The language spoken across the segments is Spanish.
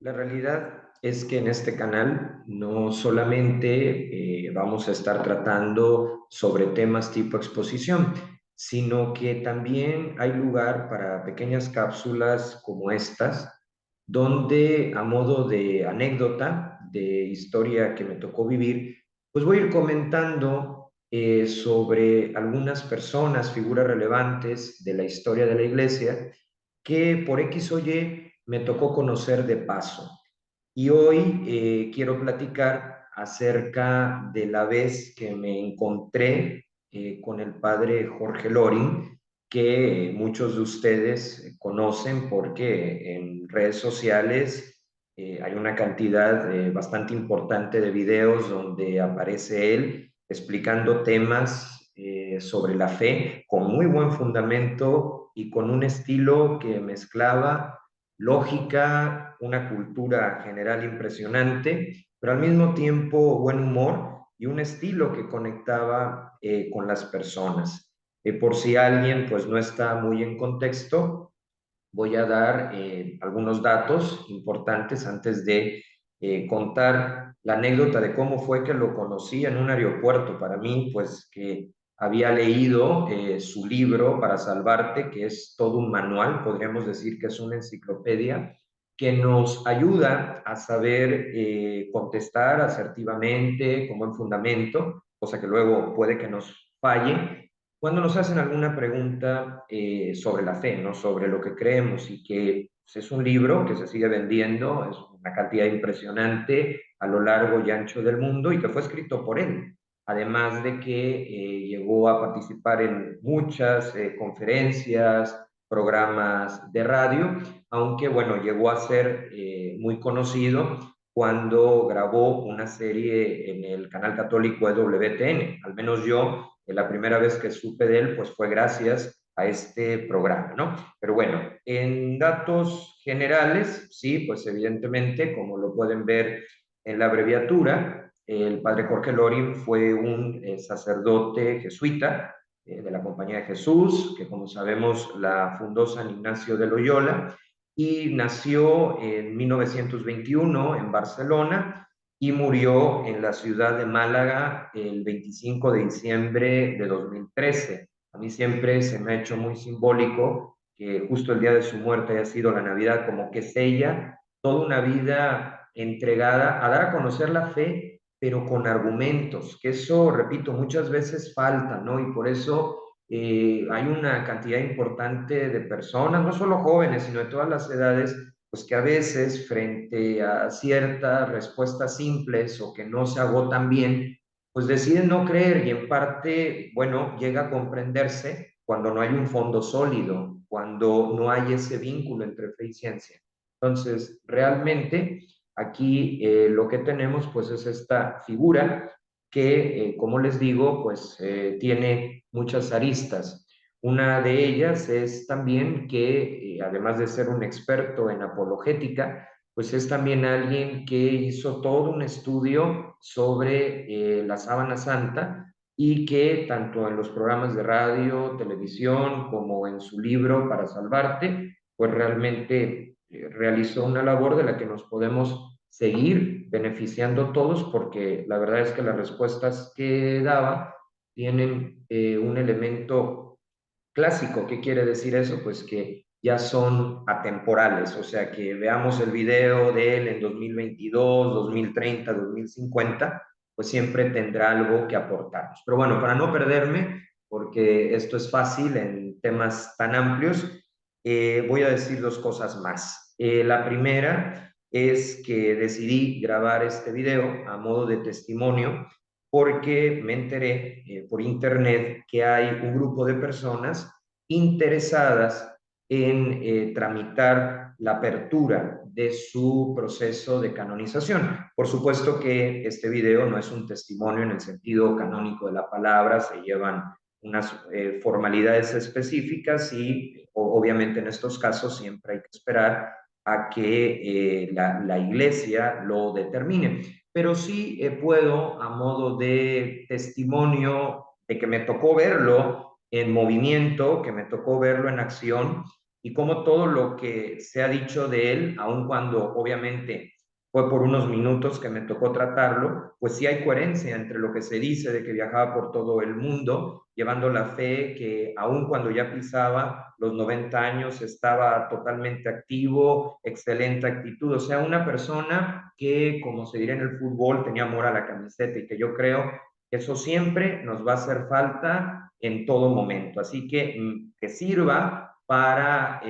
La realidad es que en este canal no solamente vamos a estar tratando sobre temas tipo exposición, sino que también hay lugar para pequeñas cápsulas como estas, donde a modo de anécdota, de historia que me tocó vivir, pues voy a ir comentando sobre algunas personas, figuras relevantes de la historia de la iglesia, que por X o Y me tocó conocer de paso. Y hoy quiero platicar acerca de la vez que me encontré con el padre Jorge Loring, que muchos de ustedes conocen porque en redes sociales hay una cantidad bastante importante de videos donde aparece él explicando temas sobre la fe con muy buen fundamento y con un estilo que mezclaba lógica, una cultura general impresionante, pero al mismo tiempo buen humor y un estilo que conectaba con las personas. Por si alguien pues no está muy en contexto, voy a dar algunos datos importantes antes de contar la anécdota de cómo fue que lo conocí en un aeropuerto. Para mí, pues que había leído su libro Para Salvarte, que es todo un manual, podríamos decir que es una enciclopedia, que nos ayuda a saber contestar asertivamente, con buen fundamento, cosa que luego puede que nos falle, cuando nos hacen alguna pregunta sobre la fe, ¿no? Sobre lo que creemos y que pues, es un libro que se sigue vendiendo, es una cantidad impresionante a lo largo y ancho del mundo y que fue escrito por él. Además de que llegó a participar en muchas conferencias, programas de radio, aunque bueno, llegó a ser muy conocido cuando grabó una serie en el canal católico EWTN. Al menos yo, la primera vez que supe de él, pues fue gracias a este programa, ¿no? Pero bueno, en datos generales, sí, pues evidentemente, como lo pueden ver en la abreviatura, el padre Jorge Loring fue un sacerdote jesuita de la Compañía de Jesús, que como sabemos la fundó San Ignacio de Loyola, y nació en 1921 en Barcelona y murió en la ciudad de Málaga el 25 de diciembre de 2013. A mí siempre se me ha hecho muy simbólico que justo el día de su muerte haya sido la Navidad, como que sella toda una vida entregada a dar a conocer la fe, pero con argumentos, que eso, repito, muchas veces falta, ¿no? Y por eso hay una cantidad importante de personas, no solo jóvenes, sino de todas las edades, pues que a veces frente a ciertas respuestas simples o que no se agotan bien, pues deciden no creer y en parte, bueno, llega a comprenderse cuando no hay un fondo sólido, cuando no hay ese vínculo entre fe y ciencia. Entonces, realmente aquí lo que tenemos pues es esta figura que, como les digo, pues tiene muchas aristas. Una de ellas es también que, además de ser un experto en apologética, pues es también alguien que hizo todo un estudio sobre la sábana santa y que tanto en los programas de radio, televisión, como en su libro Para Salvarte, pues realmente realizó una labor de la que nos podemos seguir beneficiando todos porque la verdad es que las respuestas que daba tienen un elemento clásico. ¿Qué quiere decir eso? Pues que ya son atemporales, o sea, que veamos el video de él en 2022, 2030, 2050, pues siempre tendrá algo que aportarnos. Pero bueno, para no perderme, porque esto es fácil en temas tan amplios, voy a decir dos cosas más. La primera es que decidí grabar este video a modo de testimonio porque me enteré por internet que hay un grupo de personas interesadas en tramitar la apertura de su proceso de canonización. Por supuesto que este video no es un testimonio en el sentido canónico de la palabra, se llevan unas formalidades específicas y obviamente en estos casos siempre hay que esperar a que la iglesia lo determine. Pero sí puedo, a modo de testimonio de que me tocó verlo en movimiento, que me tocó verlo en acción, y cómo todo lo que se ha dicho de él, aun cuando obviamente fue por unos minutos que me tocó tratarlo, pues sí hay coherencia entre lo que se dice de que viajaba por todo el mundo, llevando la fe que aun cuando ya pisaba los 90 años estaba totalmente activo, excelente actitud, o sea, una persona que, como se diría en el fútbol, tenía amor a la camiseta y que yo creo que eso siempre nos va a hacer falta en todo momento. Así que sirva para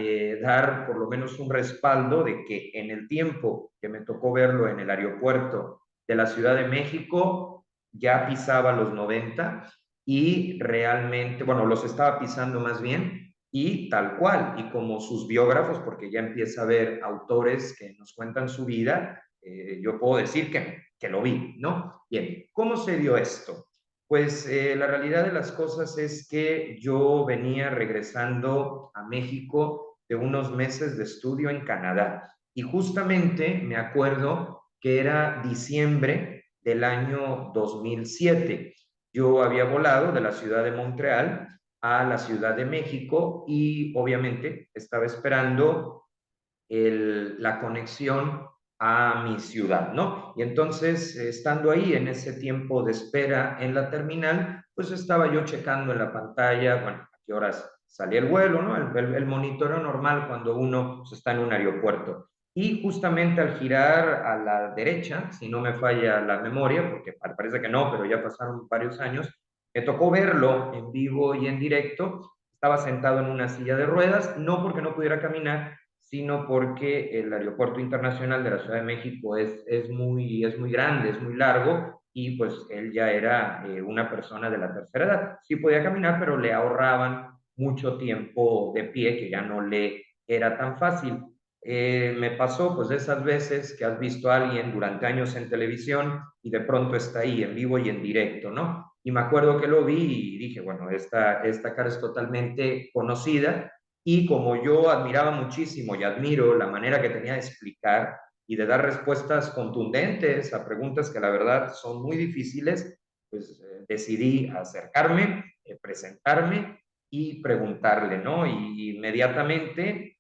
dar por lo menos un respaldo de que en el tiempo que me tocó verlo en el aeropuerto de la Ciudad de México, ya pisaba los 90 y realmente, bueno, los estaba pisando más bien y tal cual, y como sus biógrafos, porque ya empieza a haber autores que nos cuentan su vida, yo puedo decir que lo vi, ¿no? Bien, ¿cómo se dio esto? Pues la realidad de las cosas es que yo venía regresando a México de unos meses de estudio en Canadá y justamente me acuerdo que era diciembre del año 2007. Yo había volado de la ciudad de Montreal a la Ciudad de México y obviamente estaba esperando la conexión a mi ciudad, ¿no? Y entonces, estando ahí en ese tiempo de espera en la terminal, pues estaba yo checando en la pantalla, bueno, a qué horas salía el vuelo, ¿no? El monitoreo normal cuando uno pues, está en un aeropuerto. Y justamente al girar a la derecha, si no me falla la memoria, porque parece que no, pero ya pasaron varios años, me tocó verlo en vivo y en directo. Estaba sentado en una silla de ruedas, no porque no pudiera caminar, sino porque el aeropuerto internacional de la Ciudad de México es muy grande, es muy largo, y pues él ya era una persona de la tercera edad. Sí podía caminar, pero le ahorraban mucho tiempo de pie, que ya no le era tan fácil. Me pasó pues de esas veces que has visto a alguien durante años en televisión y de pronto está ahí en vivo y en directo, ¿no? Y me acuerdo que lo vi y dije, bueno, esta cara es totalmente conocida, y como yo admiraba muchísimo y admiro la manera que tenía de explicar y de dar respuestas contundentes a preguntas que la verdad son muy difíciles, pues decidí acercarme, presentarme y preguntarle, ¿no? Y inmediatamente,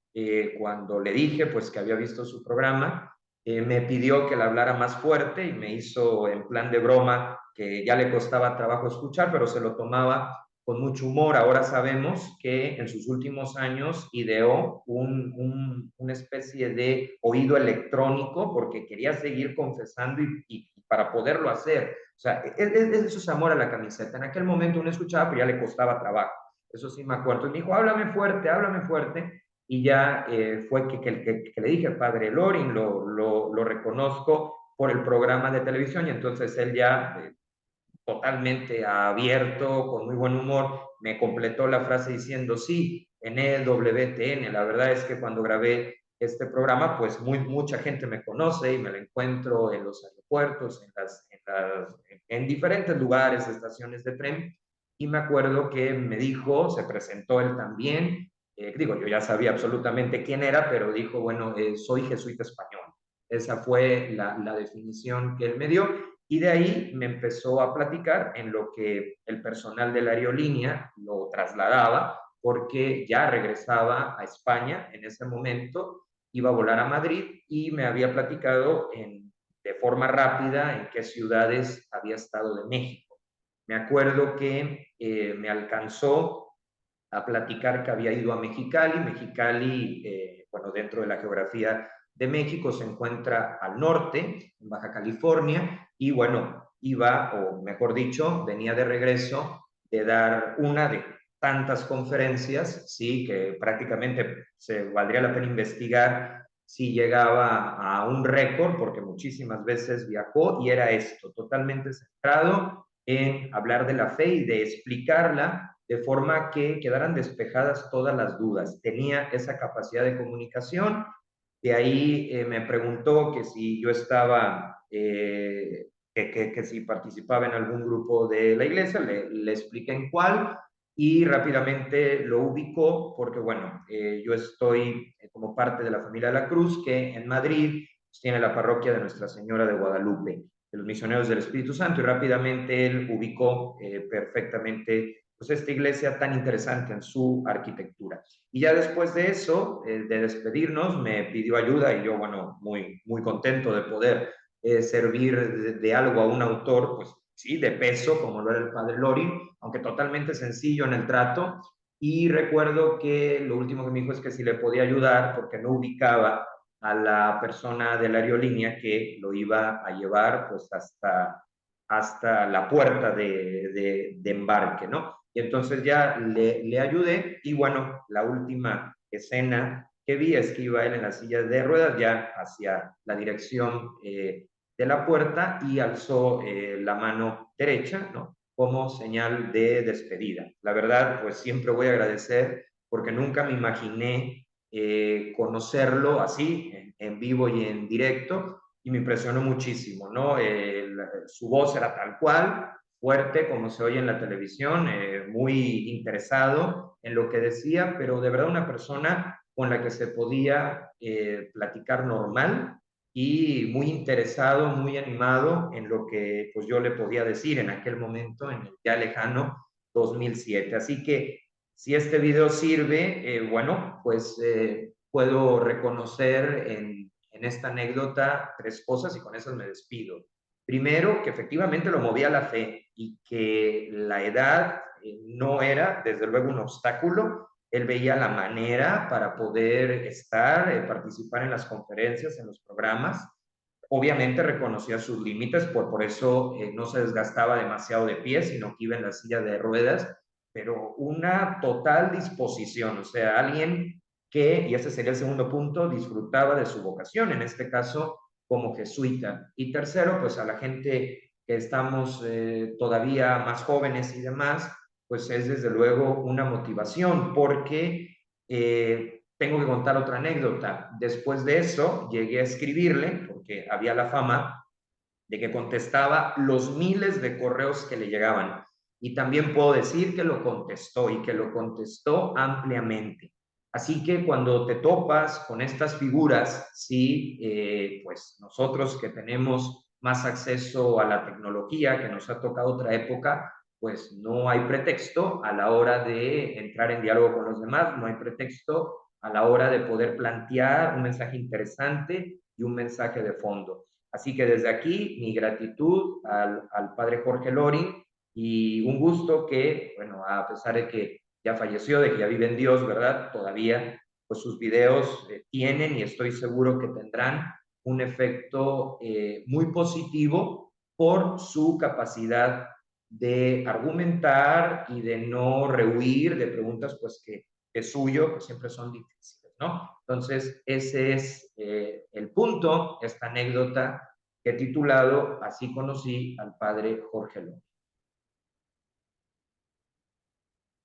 cuando le dije pues que había visto su programa, me pidió que le hablara más fuerte y me hizo en plan de broma que ya le costaba trabajo escuchar, pero se lo tomaba con mucho humor. Ahora sabemos que en sus últimos años ideó una especie de oído electrónico porque quería seguir confesando y para poderlo hacer. O sea, eso es amor a la camiseta. En aquel momento uno escuchaba, pero ya le costaba trabajo. Eso sí me acuerdo. Y me dijo, háblame fuerte. Y ya fue que le dije, padre Loring, lo reconozco por el programa de televisión, y entonces él ya totalmente abierto, con muy buen humor, me completó la frase diciendo, sí, en EWTN, la verdad es que cuando grabé este programa, pues mucha gente me conoce y me lo encuentro en los aeropuertos, en diferentes lugares, estaciones de tren, y me acuerdo que me dijo, se presentó él también, digo, yo ya sabía absolutamente quién era, pero dijo, bueno, soy jesuita español. Esa fue la definición que él me dio, y de ahí me empezó a platicar en lo que el personal de la aerolínea lo trasladaba, porque ya regresaba a España en ese momento, iba a volar a Madrid y me había platicado de forma rápida en qué ciudades había estado de México. Me acuerdo que me alcanzó a platicar que había ido a Mexicali. Mexicali, bueno, dentro de la geografía de México se encuentra al norte, en Baja California, y bueno, iba, o mejor dicho, venía de regreso de dar una de tantas conferencias, sí, que prácticamente se valdría la pena investigar si llegaba a un récord, porque muchísimas veces viajó, y era esto, totalmente centrado en hablar de la fe y de explicarla de forma que quedaran despejadas todas las dudas. Tenía esa capacidad de comunicación. De ahí me preguntó que si yo estaba, que si participaba en algún grupo de la iglesia, le expliqué en cuál, y rápidamente lo ubicó porque, bueno, yo estoy como parte de la familia de la Cruz, que en Madrid pues, tiene la parroquia de Nuestra Señora de Guadalupe, de los Misioneros del Espíritu Santo, y rápidamente él ubicó perfectamente pues esta iglesia tan interesante en su arquitectura. Y ya después de eso, de despedirnos, me pidió ayuda y yo, bueno, muy contento de poder servir de algo a un autor, pues sí, de peso, como lo era el padre Loring, aunque totalmente sencillo en el trato. Y recuerdo que lo último que me dijo es que si le podía ayudar porque no ubicaba a la persona de la aerolínea que lo iba a llevar pues hasta la puerta de embarque, ¿no? Y entonces ya le ayudé y bueno, la última escena que vi es que iba él en la silla de ruedas ya hacia la dirección de la puerta y alzó la mano derecha, ¿no? Como señal de despedida. La verdad, pues siempre voy a agradecer porque nunca me imaginé conocerlo así, en vivo y en directo, y me impresionó muchísimo, ¿no? Su voz era tal cual, fuerte, como se oye en la televisión, muy interesado en lo que decía, pero de verdad una persona con la que se podía platicar normal y muy interesado, muy animado en lo que pues yo le podía decir en aquel momento, en el ya lejano 2007. Así que si este video sirve, bueno, pues puedo reconocer en esta anécdota tres cosas y con esas me despido. Primero, que efectivamente lo movía la fe y que la edad no era, desde luego, un obstáculo. Él veía la manera para poder estar, participar en las conferencias, en los programas. Obviamente reconocía sus límites, por eso no se desgastaba demasiado de pie, sino que iba en la silla de ruedas, pero una total disposición, o sea, alguien que, y ese sería el segundo punto, disfrutaba de su vocación, en este caso como jesuita. Y tercero, pues a la gente que estamos todavía más jóvenes y demás, pues es desde luego una motivación, porque tengo que contar otra anécdota. Después de eso, llegué a escribirle, porque había la fama de que contestaba los miles de correos que le llegaban. Y también puedo decir que lo contestó y que lo contestó ampliamente. Así que cuando te topas con estas figuras, sí, pues nosotros que tenemos más acceso a la tecnología, que nos ha tocado otra época, pues no hay pretexto a la hora de entrar en diálogo con los demás, no hay pretexto a la hora de poder plantear un mensaje interesante y un mensaje de fondo. Así que desde aquí, mi gratitud al padre Jorge Loring y un gusto que, bueno, a pesar de que ya falleció, de que ya vive en Dios, ¿verdad? Todavía, pues sus videos tienen y estoy seguro que tendrán un efecto muy positivo por su capacidad de argumentar y de no rehuir de preguntas, pues que es suyo, que siempre son difíciles, ¿no? Entonces, ese es el punto, esta anécdota que he titulado Así conocí al padre Jorge López.